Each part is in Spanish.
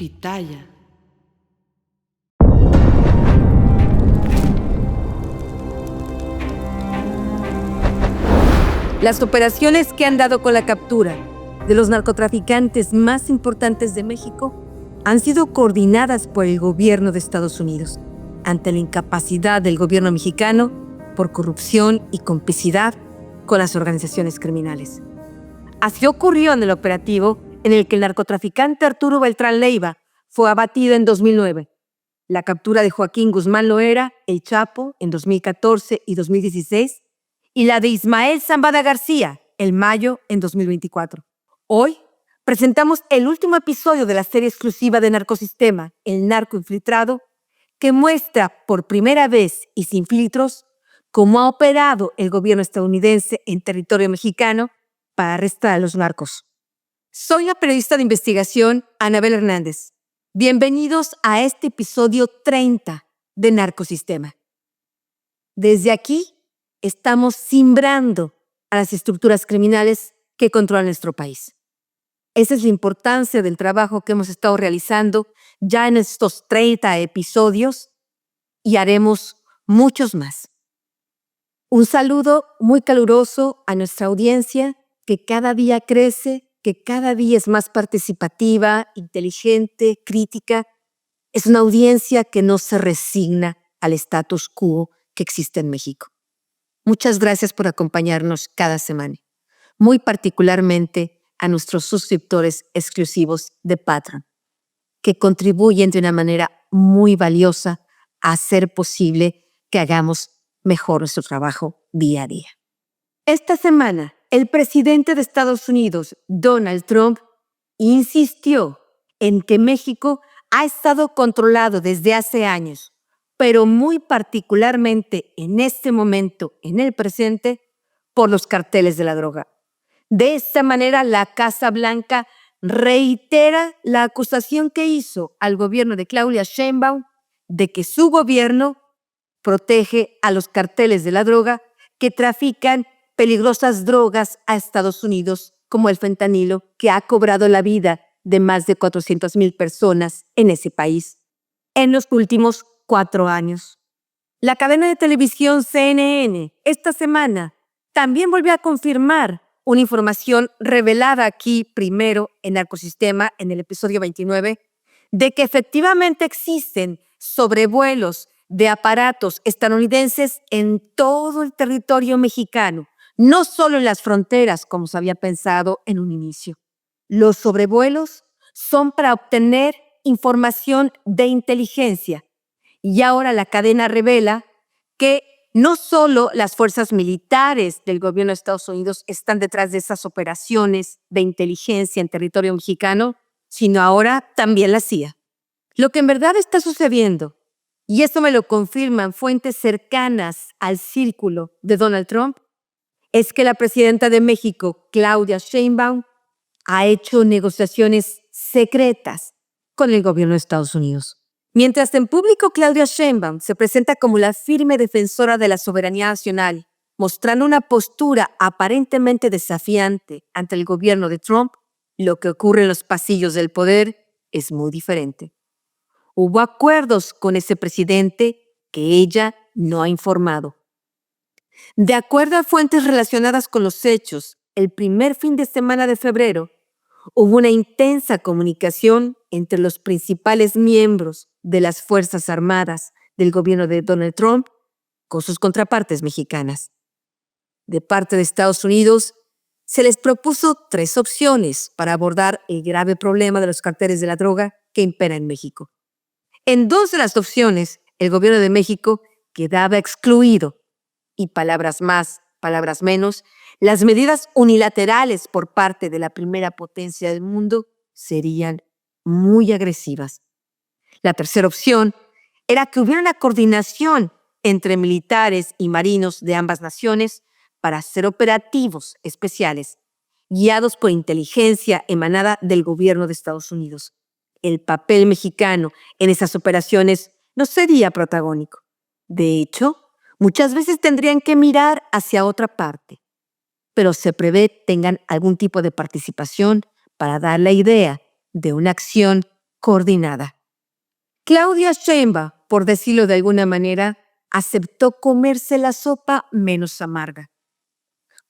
Pitaya. Las operaciones que han dado con la captura de los narcotraficantes más importantes de México han sido coordinadas por el gobierno de Estados Unidos, ante la incapacidad del gobierno mexicano por corrupción y complicidad con las organizaciones criminales. Así ocurrió en el operativo en el que el narcotraficante Arturo Beltrán Leiva fue abatido en 2009, la captura de Joaquín Guzmán Loera, el Chapo, en 2014 y 2016, y la de Ismael Zambada García, en mayo en 2024. Hoy presentamos el último episodio de la serie exclusiva de Narcosistema, El Narco Infiltrado, que muestra por primera vez y sin filtros cómo ha operado el gobierno estadounidense en territorio mexicano para arrestar a los narcos. Soy la periodista de investigación Anabel Hernández. Bienvenidos a este episodio 30 de Narcosistema. Desde aquí estamos cimbrando a las estructuras criminales que controlan nuestro país. Esa es la importancia del trabajo que hemos estado realizando ya en estos 30 episodios y haremos muchos más. Un saludo muy caluroso a nuestra audiencia que cada día crece, que cada día es más participativa, inteligente, crítica. Es una audiencia que no se resigna al status quo que existe en México. Muchas gracias por acompañarnos cada semana, muy particularmente a nuestros suscriptores exclusivos de Patreon, que contribuyen de una manera muy valiosa a hacer posible que hagamos mejor nuestro trabajo día a día. Esta semana, el presidente de Estados Unidos, Donald Trump, insistió en que México ha estado controlado desde hace años, pero muy particularmente en este momento, en el presente, por los carteles de la droga. De esta manera, la Casa Blanca reitera la acusación que hizo al gobierno de Claudia Sheinbaum de que su gobierno protege a los carteles de la droga que trafican peligrosas drogas a Estados Unidos, como el fentanilo, que ha cobrado la vida de más de 400,000 personas en ese país en los últimos 4 años. La cadena de televisión CNN esta semana también volvió a confirmar una información revelada aquí primero en Narcosistema, en el episodio 29, de que efectivamente existen sobrevuelos de aparatos estadounidenses en todo el territorio mexicano, no solo en las fronteras, como se había pensado en un inicio. Los sobrevuelos son para obtener información de inteligencia. Y ahora la cadena revela que no solo las fuerzas militares del gobierno de Estados Unidos están detrás de esas operaciones de inteligencia en territorio mexicano, sino ahora también la CIA. Lo que en verdad está sucediendo, y esto me lo confirman fuentes cercanas al círculo de Donald Trump, es que la presidenta de México, Claudia Sheinbaum, ha hecho negociaciones secretas con el gobierno de Estados Unidos. Mientras en público Claudia Sheinbaum se presenta como la firme defensora de la soberanía nacional, mostrando una postura aparentemente desafiante ante el gobierno de Trump, lo que ocurre en los pasillos del poder es muy diferente. Hubo acuerdos con ese presidente que ella no ha informado. De acuerdo a fuentes relacionadas con los hechos, el primer fin de semana de febrero hubo una intensa comunicación entre los principales miembros de las Fuerzas Armadas del gobierno de Donald Trump con sus contrapartes mexicanas. De parte de Estados Unidos, se les propuso 3 opciones para abordar el grave problema de los carteles de la droga que impera en México. En 2 de las opciones, el gobierno de México quedaba excluido y, palabras más, palabras menos, las medidas unilaterales por parte de la primera potencia del mundo serían muy agresivas. La tercera opción era que hubiera una coordinación entre militares y marinos de ambas naciones para hacer operativos especiales, guiados por inteligencia emanada del gobierno de Estados Unidos. El papel mexicano en esas operaciones no sería protagónico. De hecho, muchas veces tendrían que mirar hacia otra parte, pero se prevé tengan algún tipo de participación para dar la idea de una acción coordinada. Claudia Sheinbaum, por decirlo de alguna manera, aceptó comerse la sopa menos amarga.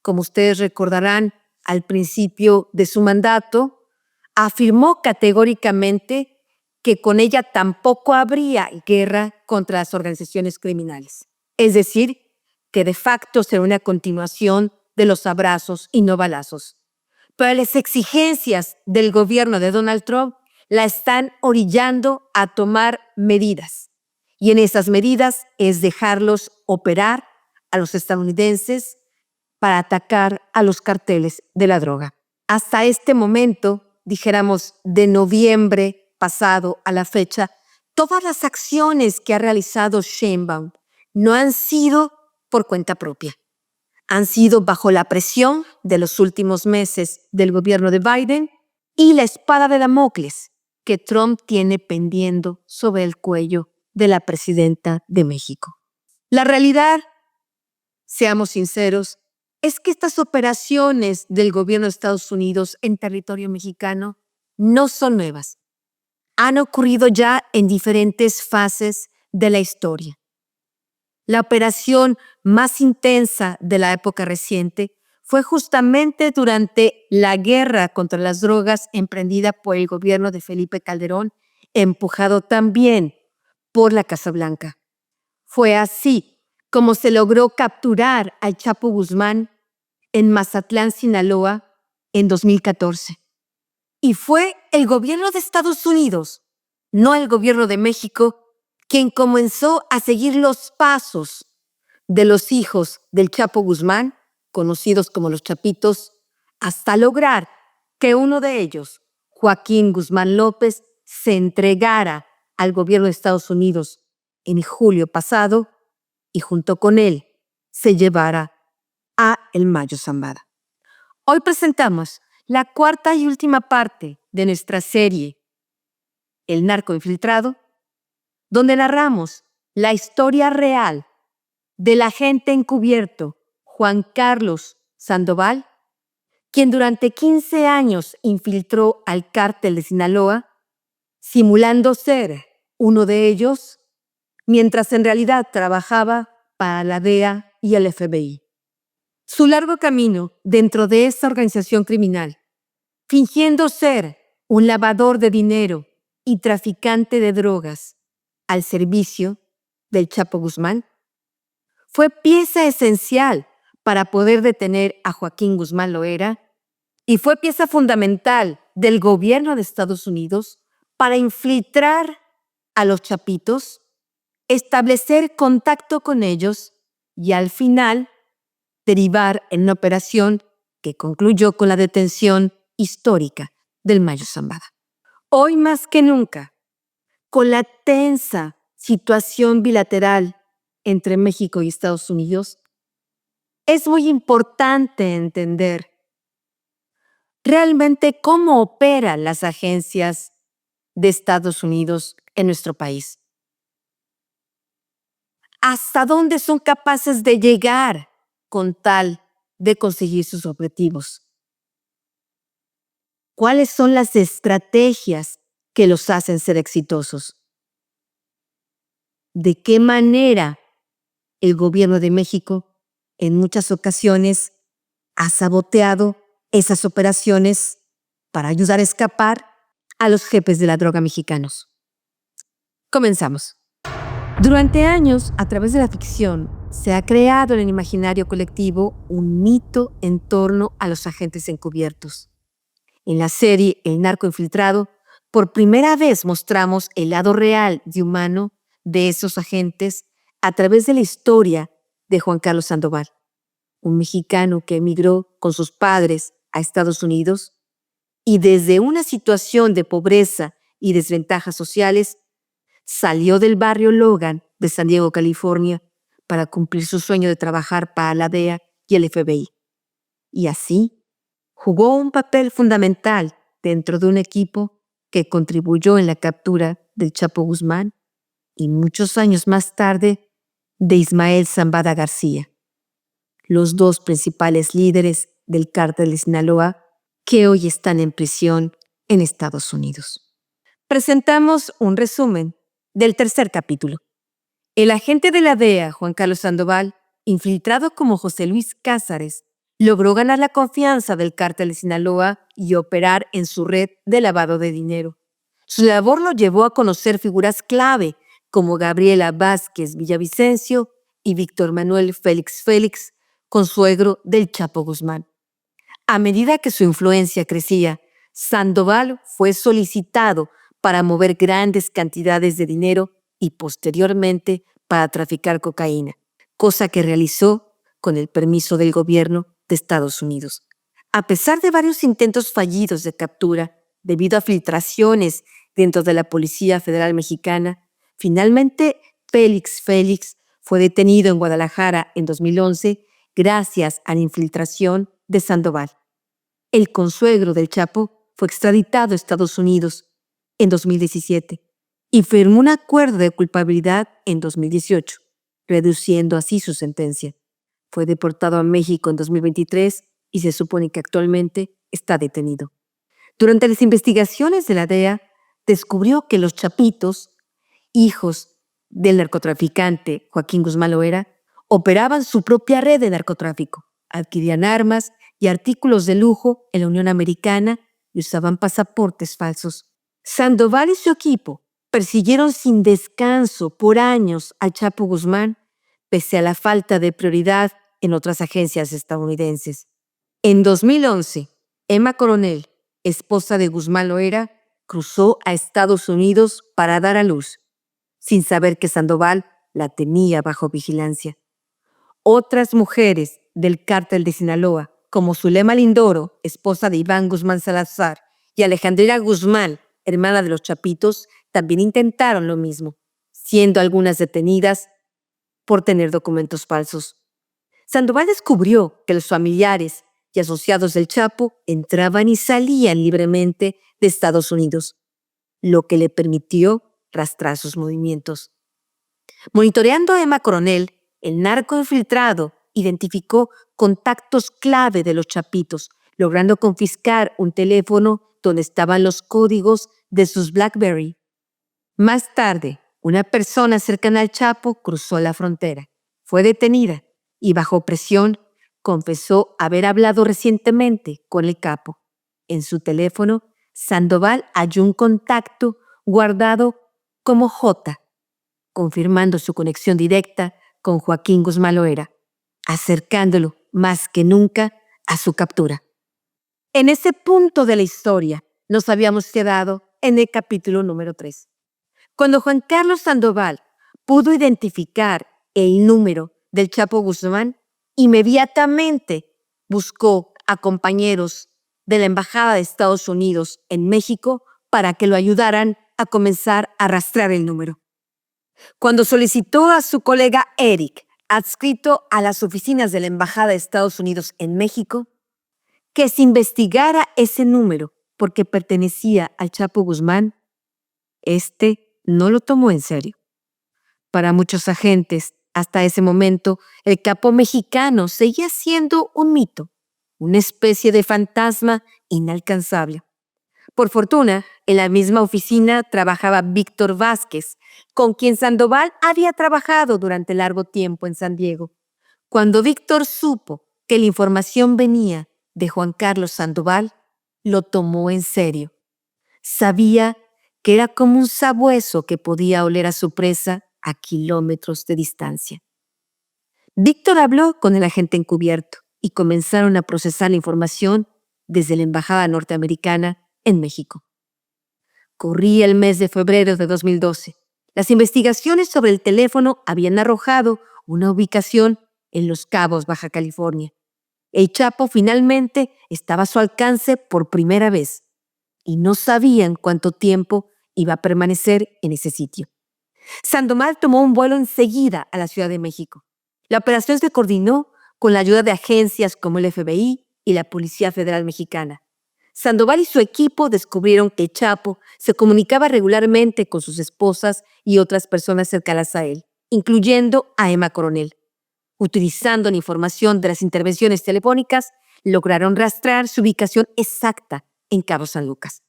Como ustedes recordarán, al principio de su mandato, afirmó categóricamente que con ella tampoco habría guerra contra las organizaciones criminales. Es decir, que de facto será una continuación de los abrazos y no balazos. Pero las exigencias del gobierno de Donald Trump la están orillando a tomar medidas. Y en esas medidas es dejarlos operar a los estadounidenses para atacar a los carteles de la droga. Hasta este momento, dijéramos de noviembre pasado a la fecha, todas las acciones que ha realizado Sheinbaum no han sido por cuenta propia. Han sido bajo la presión de los últimos meses del gobierno de Biden y la espada de Damocles que Trump tiene pendiendo sobre el cuello de la presidenta de México. La realidad, seamos sinceros, es que estas operaciones del gobierno de Estados Unidos en territorio mexicano no son nuevas. Han ocurrido ya en diferentes fases de la historia. La operación más intensa de la época reciente fue justamente durante la guerra contra las drogas emprendida por el gobierno de Felipe Calderón, empujado también por la Casa Blanca. Fue así como se logró capturar al Chapo Guzmán en Mazatlán, Sinaloa, en 2014. Y fue el gobierno de Estados Unidos, no el gobierno de México, quien comenzó a seguir los pasos de los hijos del Chapo Guzmán, conocidos como los Chapitos, hasta lograr que uno de ellos, Joaquín Guzmán López, se entregara al gobierno de Estados Unidos en julio pasado y junto con él se llevara a El Mayo Zambada. Hoy presentamos la cuarta y última parte de nuestra serie El Narco Infiltrado, donde narramos la historia real del agente encubierto Juan Carlos Sandoval, quien durante 15 años infiltró al cártel de Sinaloa, simulando ser uno de ellos, mientras en realidad trabajaba para la DEA y el FBI. Su largo camino dentro de esa organización criminal, fingiendo ser un lavador de dinero y traficante de drogas al servicio del Chapo Guzmán, fue pieza esencial para poder detener a Joaquín Guzmán Loera y fue pieza fundamental del gobierno de Estados Unidos para infiltrar a los Chapitos, establecer contacto con ellos y al final derivar en una operación que concluyó con la detención histórica del Mayo Zambada. Hoy más que nunca, con la tensa situación bilateral entre México y Estados Unidos, es muy importante entender realmente cómo operan las agencias de Estados Unidos en nuestro país. ¿Hasta dónde son capaces de llegar con tal de conseguir sus objetivos? ¿Cuáles son las estrategias que los hacen ser exitosos? ¿De qué manera el gobierno de México en muchas ocasiones ha saboteado esas operaciones para ayudar a escapar a los jefes de la droga mexicanos? Comenzamos. Durante años, a través de la ficción, se ha creado en el imaginario colectivo un mito en torno a los agentes encubiertos. En la serie El Narco Infiltrado, por primera vez mostramos el lado real y humano de esos agentes a través de la historia de Juan Carlos Sandoval, un mexicano que emigró con sus padres a Estados Unidos y desde una situación de pobreza y desventajas sociales salió del barrio Logan de San Diego, California, para cumplir su sueño de trabajar para la DEA y el FBI. Y así jugó un papel fundamental dentro de un equipo que contribuyó en la captura del Chapo Guzmán y muchos años más tarde de Ismael Zambada García, los dos principales líderes del cártel de Sinaloa que hoy están en prisión en Estados Unidos. presentamos un resumen del tercer capítulo. El agente de la DEA, Juan Carlos Sandoval, infiltrado como José Luis Cázares, logró ganar la confianza del cártel de Sinaloa y operar en su red de lavado de dinero. Su labor lo llevó a conocer figuras clave como Gabriela Vázquez Villavicencio y Víctor Manuel Félix, consuegro del Chapo Guzmán. A medida que su influencia crecía, Sandoval fue solicitado para mover grandes cantidades de dinero y posteriormente para traficar cocaína, cosa que realizó con el permiso del gobierno de Estados Unidos. A pesar de varios intentos fallidos de captura debido a filtraciones dentro de la Policía Federal Mexicana, finalmente Félix fue detenido en Guadalajara en 2011 gracias a la infiltración de Sandoval. El consuegro del Chapo fue extraditado a Estados Unidos en 2017 y firmó un acuerdo de culpabilidad en 2018, reduciendo así su sentencia. Fue deportado a México en 2023 y se supone que actualmente está detenido. Durante las investigaciones de la DEA, descubrió que los Chapitos, hijos del narcotraficante Joaquín Guzmán Loera, operaban su propia red de narcotráfico, adquirían armas y artículos de lujo en la Unión Americana y usaban pasaportes falsos. Sandoval y su equipo persiguieron sin descanso por años al Chapo Guzmán, pese a la falta de prioridad en otras agencias estadounidenses. En 2011, Emma Coronel, esposa de Guzmán Loera, cruzó a Estados Unidos para dar a luz, sin saber que Sandoval la tenía bajo vigilancia. Otras mujeres del cártel de Sinaloa, como Zulema Lindoro, esposa de Iván Guzmán Salazar, y Alejandrina Guzmán, hermana de los Chapitos, también intentaron lo mismo, siendo algunas detenidas por tener documentos falsos. Sandoval descubrió que los familiares y asociados del Chapo entraban y salían libremente de Estados Unidos, lo que le permitió rastrear sus movimientos. Monitoreando a Emma Coronel, el narco infiltrado identificó contactos clave de los Chapitos, logrando confiscar un teléfono donde estaban los códigos de sus BlackBerry. Más tarde, una persona cercana al Chapo cruzó la frontera, fue detenida y bajo presión confesó haber hablado recientemente con el capo. En su teléfono, Sandoval halló un contacto guardado como J, confirmando su conexión directa con Joaquín Guzmán Loera, acercándolo más que nunca a su captura. En ese punto de la historia nos habíamos quedado en el capítulo número 3. Cuando Juan Carlos Sandoval pudo identificar el número del Chapo Guzmán, inmediatamente buscó a compañeros de la Embajada de Estados Unidos en México para que lo ayudaran a comenzar a rastrear el número. Cuando solicitó a su colega Eric, adscrito a las oficinas de la Embajada de Estados Unidos en México, que se investigara ese número porque pertenecía al Chapo Guzmán, no lo tomó en serio. Para muchos agentes, hasta ese momento, el capo mexicano seguía siendo un mito, una especie de fantasma inalcanzable. Por fortuna, en la misma oficina trabajaba Víctor Vázquez, con quien Sandoval había trabajado durante largo tiempo en San Diego. Cuando Víctor supo que la información venía de Juan Carlos Sandoval, lo tomó en serio. Sabía que era como un sabueso que podía oler a su presa a kilómetros de distancia. Víctor habló con el agente encubierto y comenzaron a procesar la información desde la Embajada norteamericana en México. Corría el mes de febrero de 2012. Las investigaciones sobre el teléfono habían arrojado una ubicación en Los Cabos, Baja California. El Chapo finalmente estaba a su alcance por primera vez y no sabían cuánto tiempo iba a permanecer en ese sitio. Sandoval tomó un vuelo enseguida a la Ciudad de México. La operación se coordinó con la ayuda de agencias como el FBI y la Policía Federal Mexicana. Sandoval y su equipo descubrieron que el Chapo se comunicaba regularmente con sus esposas y otras personas cercanas a él, incluyendo a Emma Coronel. Utilizando la información de las intervenciones telefónicas, lograron rastrear su ubicación exacta en Cabo San Lucas.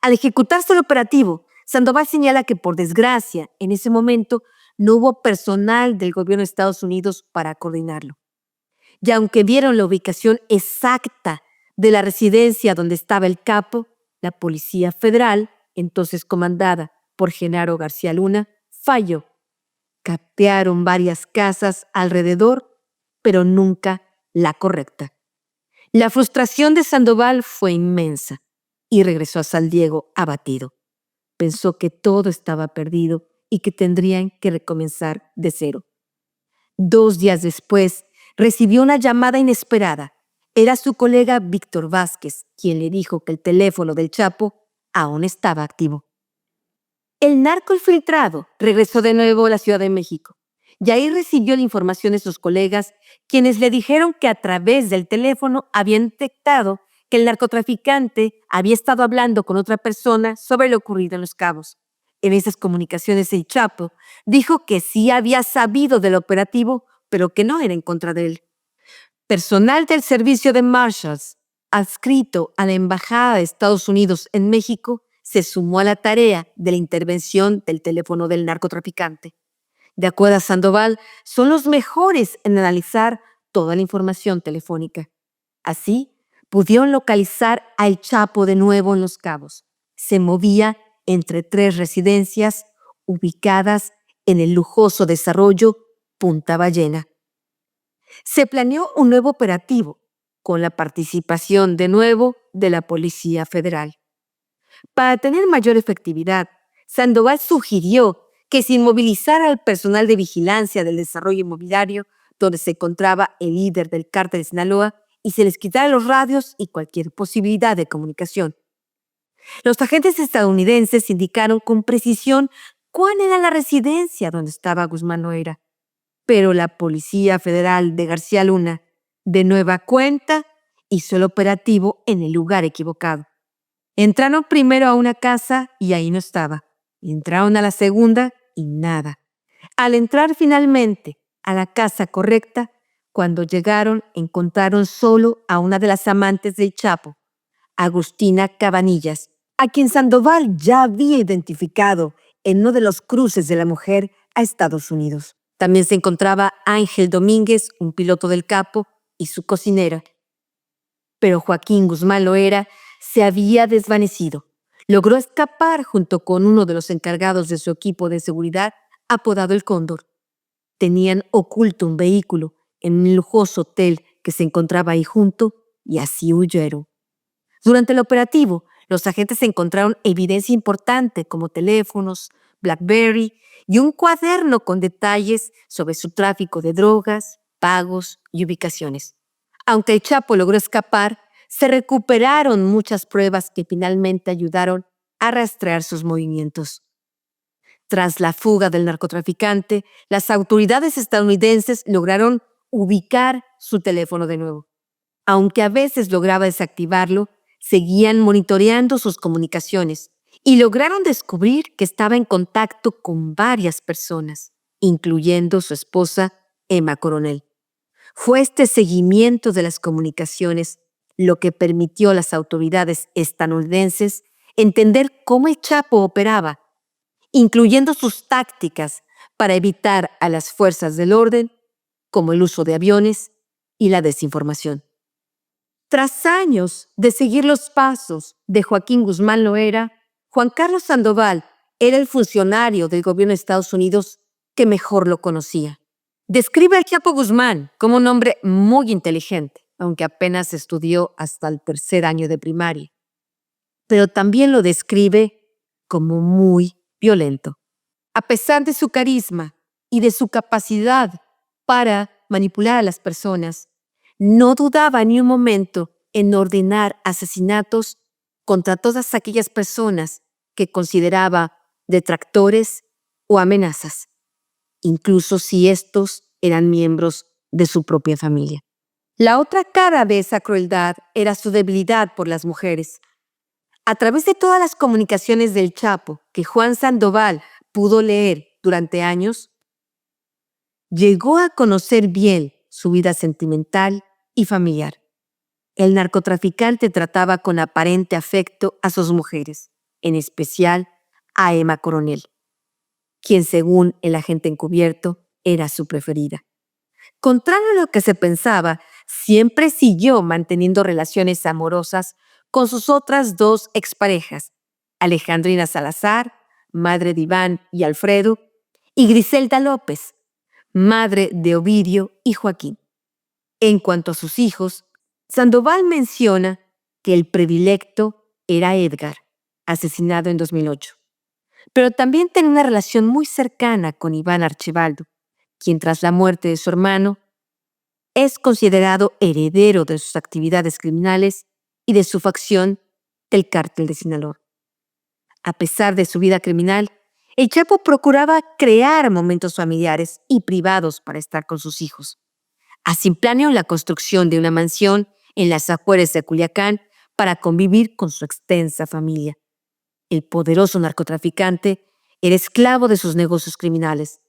Al ejecutarse el operativo, Sandoval señala que, por desgracia, en ese momento no hubo personal del gobierno de Estados Unidos para coordinarlo. Y aunque vieron la ubicación exacta de la residencia donde estaba el capo, la Policía Federal, entonces comandada por Genaro García Luna, falló. Capearon varias casas alrededor, pero nunca la correcta. La frustración de Sandoval fue inmensa y regresó a San Diego abatido. Pensó que todo estaba perdido y que tendrían que recomenzar de cero. 2 días después, recibió una llamada inesperada. Era su colega Víctor Vázquez, quien le dijo que el teléfono del Chapo aún estaba activo. El narco infiltrado regresó de nuevo a la Ciudad de México y ahí recibió la información de sus colegas, quienes le dijeron que a través del teléfono habían detectado que el narcotraficante había estado hablando con otra persona sobre lo ocurrido en Los Cabos. En esas comunicaciones, el Chapo dijo que sí había sabido del operativo, pero que no era en contra de él. Personal del servicio de Marshals, adscrito a la Embajada de Estados Unidos en México, se sumó a la tarea de la intervención del teléfono del narcotraficante. De acuerdo a Sandoval, son los mejores en analizar toda la información telefónica. Así, pudieron localizar al Chapo de nuevo en Los Cabos. Se movía entre 3 residencias ubicadas en el lujoso desarrollo Punta Ballena. Se planeó un nuevo operativo con la participación de nuevo de la Policía Federal. Para tener mayor efectividad, Sandoval sugirió que se inmovilizara al personal de vigilancia del desarrollo inmobiliario donde se encontraba el líder del cártel de Sinaloa y se les quitara los radios y cualquier posibilidad de comunicación. Los agentes estadounidenses indicaron con precisión cuál era la residencia donde estaba Guzmán Loera, pero la Policía Federal de García Luna, de nueva cuenta, hizo el operativo en el lugar equivocado. Entraron primero a una casa y ahí no estaba. Entraron a la segunda y nada. Al entrar finalmente a la casa correcta, cuando llegaron encontraron solo a una de las amantes del Chapo, Agustina Cabanillas, a quien Sandoval ya había identificado en uno de los cruces de la mujer a Estados Unidos. También se encontraba Ángel Domínguez, un piloto del Capo, y su cocinera. Pero Joaquín Guzmán Loera se había desvanecido. Logró escapar junto con uno de los encargados de su equipo de seguridad, apodado El Cóndor. Tenían oculto un vehículo en un lujoso hotel que se encontraba ahí junto y así huyeron. Durante el operativo, los agentes encontraron evidencia importante como teléfonos, BlackBerry y un cuaderno con detalles sobre su tráfico de drogas, pagos y ubicaciones. Aunque el Chapo logró escapar, se recuperaron muchas pruebas que finalmente ayudaron a rastrear sus movimientos. Tras la fuga del narcotraficante, las autoridades estadounidenses lograron ubicar su teléfono de nuevo. Aunque a veces lograba desactivarlo, seguían monitoreando sus comunicaciones y lograron descubrir que estaba en contacto con varias personas, incluyendo su esposa, Emma Coronel. Fue este seguimiento de las comunicaciones lo que permitió a las autoridades estadounidenses entender cómo el Chapo operaba, incluyendo sus tácticas para evitar a las fuerzas del orden, como el uso de aviones y la desinformación. Tras años de seguir los pasos de Joaquín Guzmán Loera, Juan Carlos Sandoval era el funcionario del gobierno de Estados Unidos que mejor lo conocía. Describe al Chapo Guzmán como un hombre muy inteligente, aunque apenas estudió hasta el 3er año de primaria. Pero también lo describe como muy violento. A pesar de su carisma y de su capacidad para manipular a las personas, no dudaba ni un momento en ordenar asesinatos contra todas aquellas personas que consideraba detractores o amenazas, incluso si estos eran miembros de su propia familia. La otra cara de esa crueldad era su debilidad por las mujeres. A través de todas las comunicaciones del Chapo que Juan Sandoval pudo leer durante años, llegó a conocer bien su vida sentimental y familiar. El narcotraficante trataba con aparente afecto a sus mujeres, en especial a Emma Coronel, quien según el agente encubierto era su preferida. Contrario a lo que se pensaba, siempre siguió manteniendo relaciones amorosas con sus otras dos exparejas, Alejandrina Salazar, madre de Iván y Alfredo, y Griselda López, madre de Ovidio y Joaquín. En cuanto a sus hijos, Sandoval menciona que el predilecto era Edgar, asesinado en 2008, pero también tenía una relación muy cercana con Iván Archibaldo, quien tras la muerte de su hermano es considerado heredero de sus actividades criminales y de su facción del Cártel de Sinaloa. A pesar de su vida criminal, el Chapo procuraba crear momentos familiares y privados para estar con sus hijos. Así planeó la construcción de una mansión en las afueras de Culiacán para convivir con su extensa familia. El poderoso narcotraficante era esclavo de sus negocios criminales.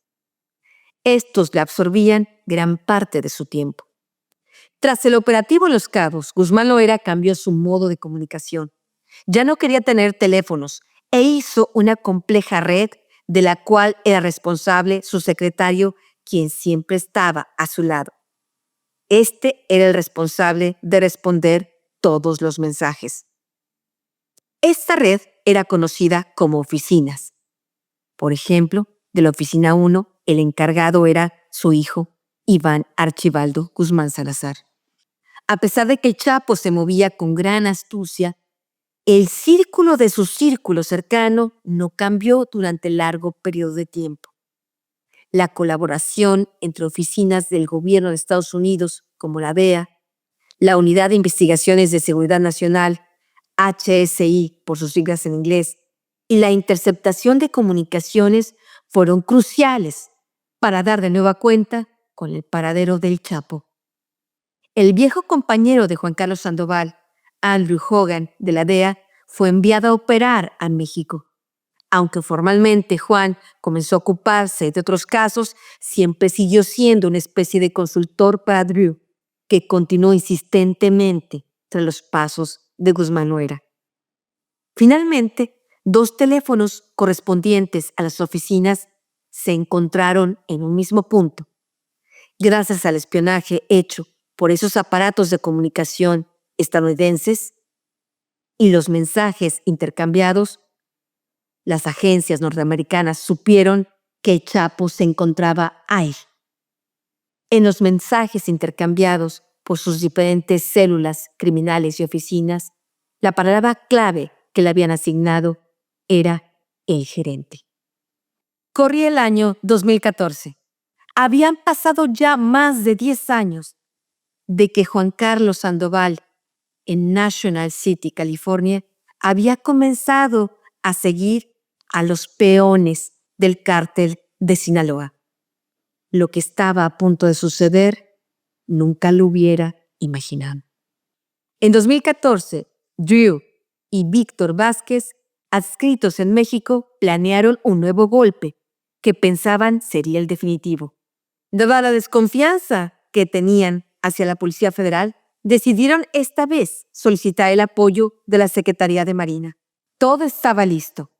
Estos le absorbían gran parte de su tiempo. Tras el operativo en Los Cabos, Guzmán Loera cambió su modo de comunicación. Ya no quería tener teléfonos e hizo una compleja red de la cual era responsable su secretario, quien siempre estaba a su lado. Este era el responsable de responder todos los mensajes. Esta red era conocida como oficinas. Por ejemplo, de la oficina 1, el encargado era su hijo, Iván Archibaldo Guzmán Salazar. A pesar de que el Chapo se movía con gran astucia, el círculo de su círculo cercano no cambió durante el largo periodo de tiempo. La colaboración entre oficinas del gobierno de Estados Unidos, como la DEA, la Unidad de Investigaciones de Seguridad Nacional, HSI por sus siglas en inglés, y la interceptación de comunicaciones fueron cruciales para dar de nueva cuenta con el paradero del Chapo. El viejo compañero de Juan Carlos Sandoval, Andrew Hogan, de la DEA, fue enviado a operar a México. Aunque formalmente Juan comenzó a ocuparse de otros casos, siempre siguió siendo una especie de consultor para Drew, que continuó insistentemente tras los pasos de Guzmán Loera. Finalmente, 2 teléfonos correspondientes a las oficinas se encontraron en un mismo punto. Gracias al espionaje hecho por esos aparatos de comunicación estadounidenses y los mensajes intercambiados, las agencias norteamericanas supieron que el Chapo se encontraba ahí. En los mensajes intercambiados por sus diferentes células criminales y oficinas, la palabra clave que le habían asignado era el gerente. Corría el año 2014. Habían pasado ya más de 10 años de que Juan Carlos Sandoval, en National City, California, había comenzado a seguir a los peones del Cártel de Sinaloa. Lo que estaba a punto de suceder, nunca lo hubiera imaginado. En 2014, Drew y Víctor Vázquez, adscritos en México, planearon un nuevo golpe que pensaban sería el definitivo. Dada la desconfianza que tenían hacia la Policía Federal, decidieron esta vez solicitar el apoyo de la Secretaría de Marina. Todo estaba listo.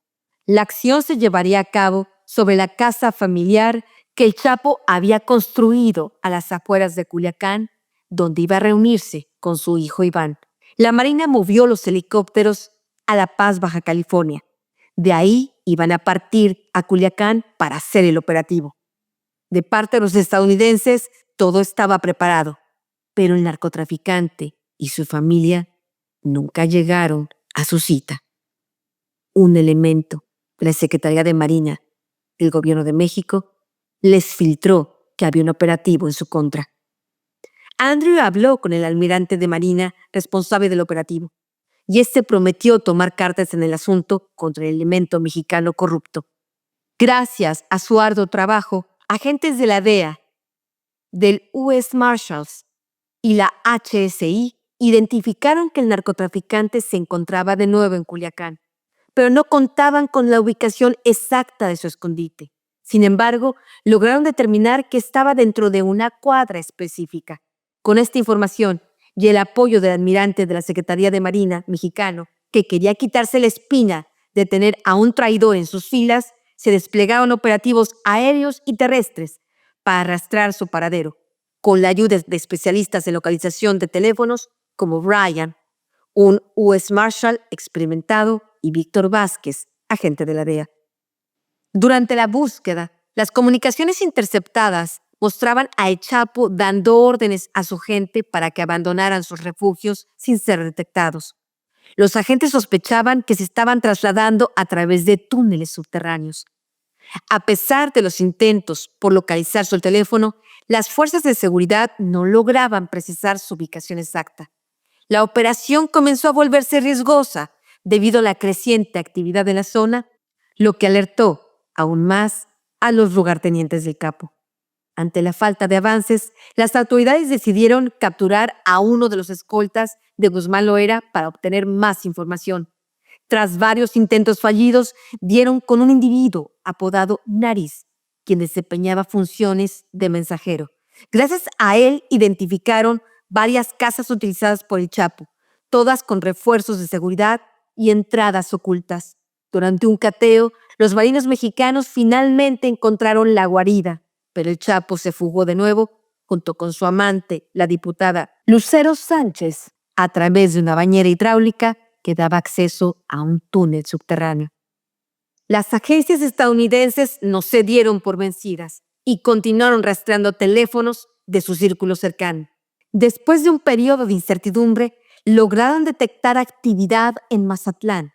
La acción se llevaría a cabo sobre la casa familiar que el Chapo había construido a las afueras de Culiacán, donde iba a reunirse con su hijo Iván. La Marina movió los helicópteros a La Paz, Baja California. De ahí iban a partir a Culiacán para hacer el operativo. De parte de los estadounidenses, todo estaba preparado, pero el narcotraficante y su familia nunca llegaron a su cita. Un elemento de la Secretaría de Marina del Gobierno de México les filtró que había un operativo en su contra. Andrew habló con el almirante de Marina responsable del operativo y este prometió tomar cartas en el asunto contra el elemento mexicano corrupto. Gracias a su arduo trabajo, agentes de la DEA, del US Marshals y la HSI identificaron que el narcotraficante se encontraba de nuevo en Culiacán, pero no contaban con la ubicación exacta de su escondite. Sin embargo, lograron determinar que estaba dentro de una cuadra específica. Con esta información y el apoyo del almirante de la Secretaría de Marina mexicano, que quería quitarse la espina de tener a un traidor en sus filas, se desplegaron operativos aéreos y terrestres para arrastrar su paradero, con la ayuda de especialistas en localización de teléfonos como Brian, un U.S. Marshal experimentado, y Víctor Vázquez, agente de la DEA. Durante la búsqueda, las comunicaciones interceptadas mostraban a El Chapo dando órdenes a su gente para que abandonaran sus refugios sin ser detectados. Los agentes sospechaban que se estaban trasladando a través de túneles subterráneos. A pesar de los intentos por localizar su teléfono, las fuerzas de seguridad no lograban precisar su ubicación exacta. La operación comenzó a volverse riesgosa debido a la creciente actividad en la zona, lo que alertó aún más a los lugartenientes del capo. Ante la falta de avances, las autoridades decidieron capturar a uno de los escoltas de Guzmán Loera para obtener más información. Tras varios intentos fallidos, dieron con un individuo apodado Nariz, quien desempeñaba funciones de mensajero. Gracias a él identificaron varias casas utilizadas por el Chapo, todas con refuerzos de seguridad y entradas ocultas. Durante un cateo, los marinos mexicanos finalmente encontraron la guarida, pero el Chapo se fugó de nuevo junto con su amante, la diputada Lucero Sánchez, a través de una bañera hidráulica que daba acceso a un túnel subterráneo. Las agencias estadounidenses no se dieron por vencidas y continuaron rastreando teléfonos de su círculo cercano. Después de un periodo de incertidumbre, lograron detectar actividad en Mazatlán.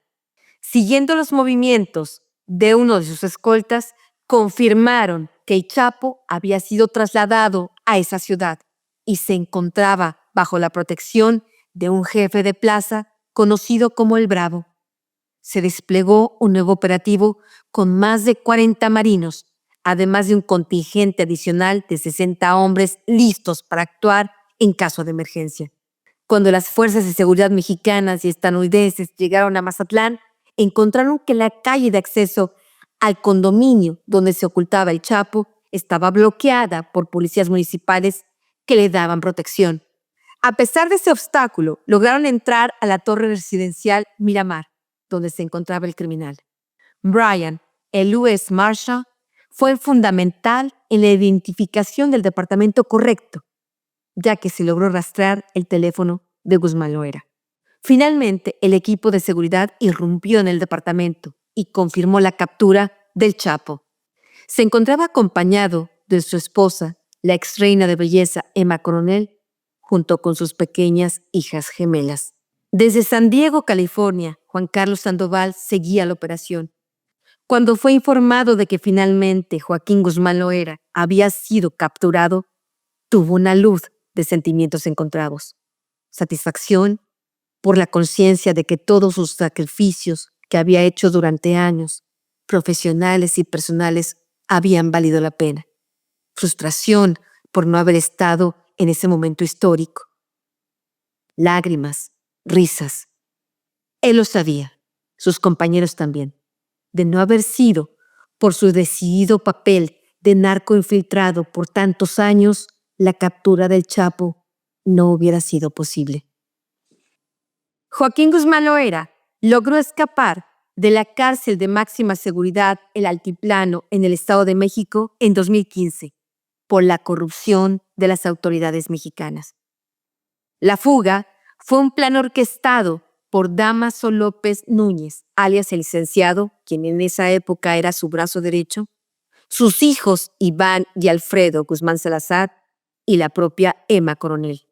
Siguiendo los movimientos de uno de sus escoltas, confirmaron que el Chapo había sido trasladado a esa ciudad y se encontraba bajo la protección de un jefe de plaza conocido como el Bravo. Se desplegó un nuevo operativo con más de 40 marinos, además de un contingente adicional de 60 hombres listos para actuar en caso de emergencia. Cuando las fuerzas de seguridad mexicanas y estadounidenses llegaron a Mazatlán, encontraron que la calle de acceso al condominio donde se ocultaba el Chapo estaba bloqueada por policías municipales que le daban protección. A pesar de ese obstáculo, lograron entrar a la torre residencial Miramar, donde se encontraba el criminal. Brian, el U.S. Marshal, fue fundamental en la identificación del departamento correcto, ya que se logró rastrear el teléfono de Guzmán Loera. Finalmente, el equipo de seguridad irrumpió en el departamento y confirmó la captura del Chapo. Se encontraba acompañado de su esposa, la ex reina de belleza Emma Coronel, junto con sus pequeñas hijas gemelas. Desde San Diego, California, Juan Carlos Sandoval seguía la operación. Cuando fue informado de que finalmente Joaquín Guzmán Loera había sido capturado, tuvo una luz de sentimientos encontrados. Satisfacción por la conciencia de que todos sus sacrificios que había hecho durante años, profesionales y personales, habían valido la pena. Frustración por no haber estado en ese momento histórico. Lágrimas, risas. Él lo sabía, sus compañeros también. De no haber sido por su decidido papel de narco infiltrado por tantos años, la captura del Chapo no hubiera sido posible. Joaquín Guzmán Loera logró escapar de la cárcel de máxima seguridad El Altiplano en el Estado de México en 2015 por la corrupción de las autoridades mexicanas. La fuga fue un plan orquestado por Dámaso López Núñez, alias el licenciado, quien en esa época era su brazo derecho, sus hijos Iván y Alfredo Guzmán Salazar y la propia Emma Coronel.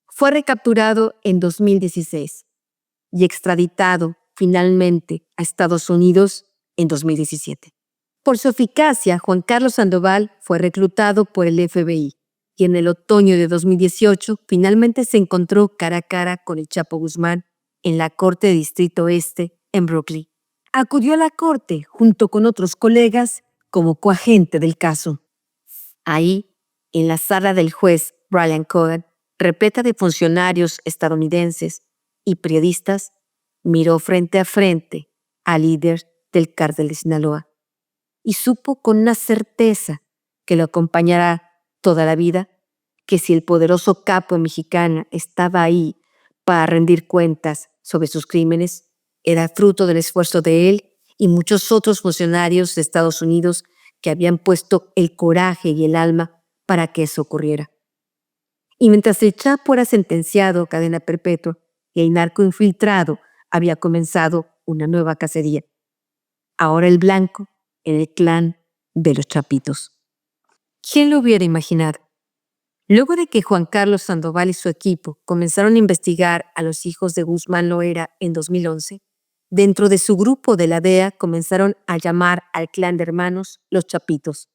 Fue recapturado en 2016 y extraditado finalmente a Estados Unidos en 2017. Por su eficacia, Juan Carlos Sandoval fue reclutado por el FBI y en el otoño de 2018 finalmente se encontró cara a cara con el Chapo Guzmán en la Corte de Distrito Este en Brooklyn. Acudió a la corte junto con otros colegas como coagente del caso. Ahí, en la sala del juez Brian Cohen, repleta de funcionarios estadounidenses y periodistas, miró frente a frente al líder del cártel de Sinaloa y supo con una certeza que lo acompañará toda la vida, que si el poderoso capo mexicano estaba ahí para rendir cuentas sobre sus crímenes, Era fruto del esfuerzo de él y muchos otros funcionarios de Estados Unidos que habían puesto el coraje y el alma para que eso ocurriera. Y mientras el Chapo era sentenciado a cadena perpetua y el narco infiltrado había comenzado una nueva cacería. Ahora el blanco en el clan de los Chapitos. ¿Quién lo hubiera imaginado? Luego de que Juan Carlos Sandoval y su equipo comenzaron a investigar a los hijos de Guzmán Loera en 2011, dentro de su grupo de la DEA comenzaron a llamar al clan de hermanos los Chapitos.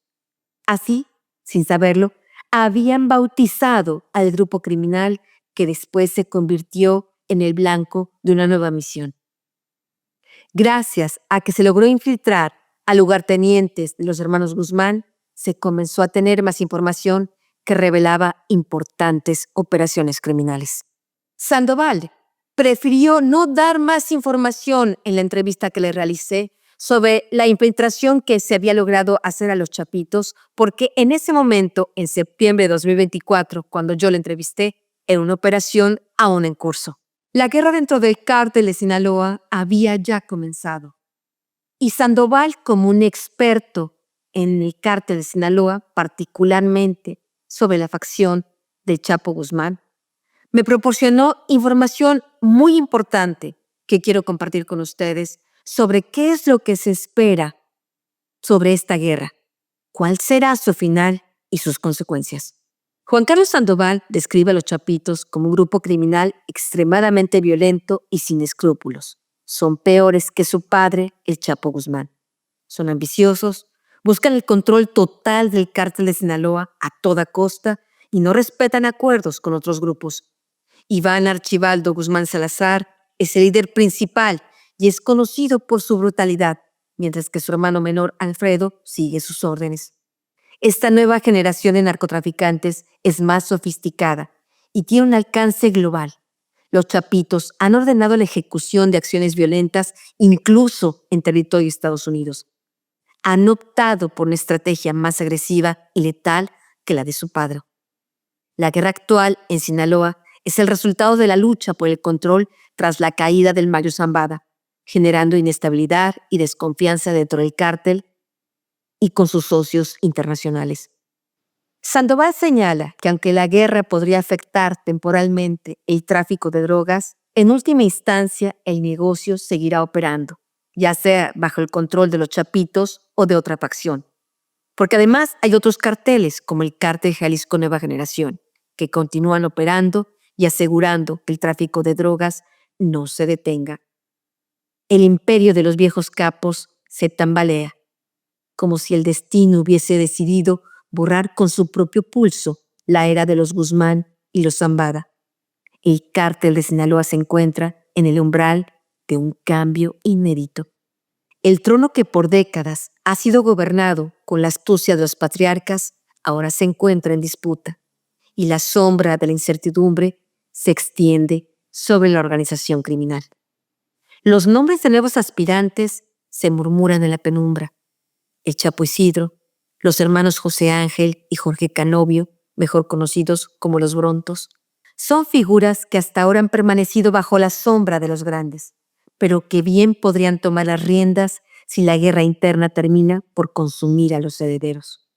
Así, sin saberlo, habían bautizado al grupo criminal que después se convirtió en el blanco de una nueva misión. Gracias a que se logró infiltrar a lugartenientes de los hermanos Guzmán, se comenzó a tener más información que revelaba importantes operaciones criminales. Sandoval prefirió no dar más información en la entrevista que le realicé sobre la infiltración que se había logrado hacer a los Chapitos, porque en ese momento, en septiembre de 2024, cuando yo le entrevisté, era una operación aún en curso. La guerra dentro del cártel de Sinaloa había ya comenzado. Y Sandoval, como un experto en el cártel de Sinaloa, particularmente sobre la facción del Chapo Guzmán, me proporcionó información muy importante que quiero compartir con ustedes sobre qué es lo que se espera sobre esta guerra, cuál será su final y sus consecuencias. Juan Carlos Sandoval describe a los Chapitos como un grupo criminal extremadamente violento y sin escrúpulos. Son peores que su padre, el Chapo Guzmán. Son ambiciosos, buscan el control total del cártel de Sinaloa a toda costa y no respetan acuerdos con otros grupos. Iván Archibaldo Guzmán Salazar es el líder principal y es conocido por su brutalidad, mientras que su hermano menor Alfredo sigue sus órdenes. Esta nueva generación de narcotraficantes es más sofisticada y tiene un alcance global. Los Chapitos han ordenado la ejecución de acciones violentas incluso en territorio de Estados Unidos. Han optado por una estrategia más agresiva y letal que la de su padre. La guerra actual en Sinaloa es el resultado de la lucha por el control tras la caída del Mayo Zambada, generando inestabilidad y desconfianza dentro del cártel y con sus socios internacionales. Sandoval señala que aunque la guerra podría afectar temporalmente el tráfico de drogas, en última instancia el negocio seguirá operando, ya sea bajo el control de los Chapitos o de otra facción. Porque además hay otros carteles, como el Cártel Jalisco Nueva Generación, que continúan operando y asegurando que el tráfico de drogas no se detenga. El imperio de los viejos capos se tambalea, como si el destino hubiese decidido borrar con su propio pulso la era de los Guzmán y los Zambada. El cártel de Sinaloa se encuentra en el umbral de un cambio inédito. El trono que por décadas ha sido gobernado con la astucia de los patriarcas ahora se encuentra en disputa y la sombra de la incertidumbre se extiende sobre la organización criminal. Los nombres de nuevos aspirantes se murmuran en la penumbra. El Chapo Isidro, los hermanos José Ángel y Jorge Canovio, mejor conocidos como los Brontos, son figuras que hasta ahora han permanecido bajo la sombra de los grandes, pero que bien podrían tomar las riendas si la guerra interna termina por consumir a los herederos.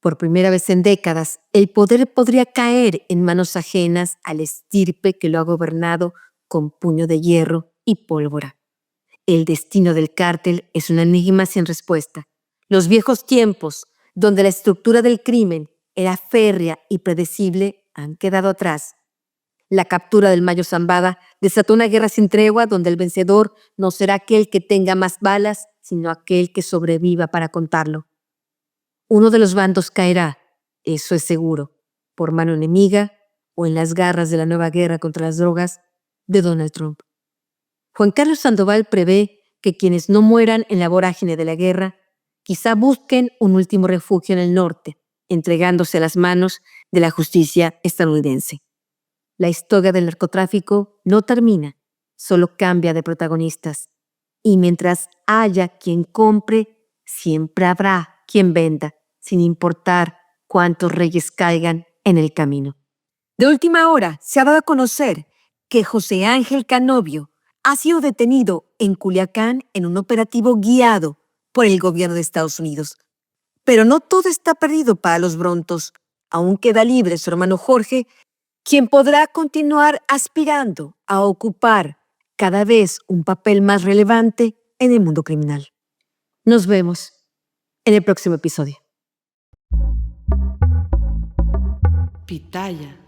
Por primera vez en décadas, el poder podría caer en manos ajenas al estirpe que lo ha gobernado con puño de hierro y pólvora. El destino del cártel es un enigma sin respuesta. Los viejos tiempos, donde la estructura del crimen era férrea y predecible, han quedado atrás. La captura del Mayo Zambada desató una guerra sin tregua donde el vencedor no será aquel que tenga más balas, sino aquel que sobreviva para contarlo. Uno de los bandos caerá, eso es seguro, por mano enemiga o en las garras de la nueva guerra contra las drogas de Donald Trump. Juan Carlos Sandoval prevé que quienes no mueran en la vorágine de la guerra quizá busquen un último refugio en el norte, entregándose a las manos de la justicia estadounidense. La historia del narcotráfico no termina, solo cambia de protagonistas. Y mientras haya quien compre, siempre habrá quien venda, sin importar cuántos reyes caigan en el camino. De última hora se ha dado a conocer que José Ángel Canovio ha sido detenido en Culiacán en un operativo guiado por el gobierno de Estados Unidos. Pero no todo está perdido para los Brontos. Aún queda libre su hermano Jorge, quien podrá continuar aspirando a ocupar cada vez un papel más relevante en el mundo criminal. Nos vemos en el próximo episodio. Pitaya.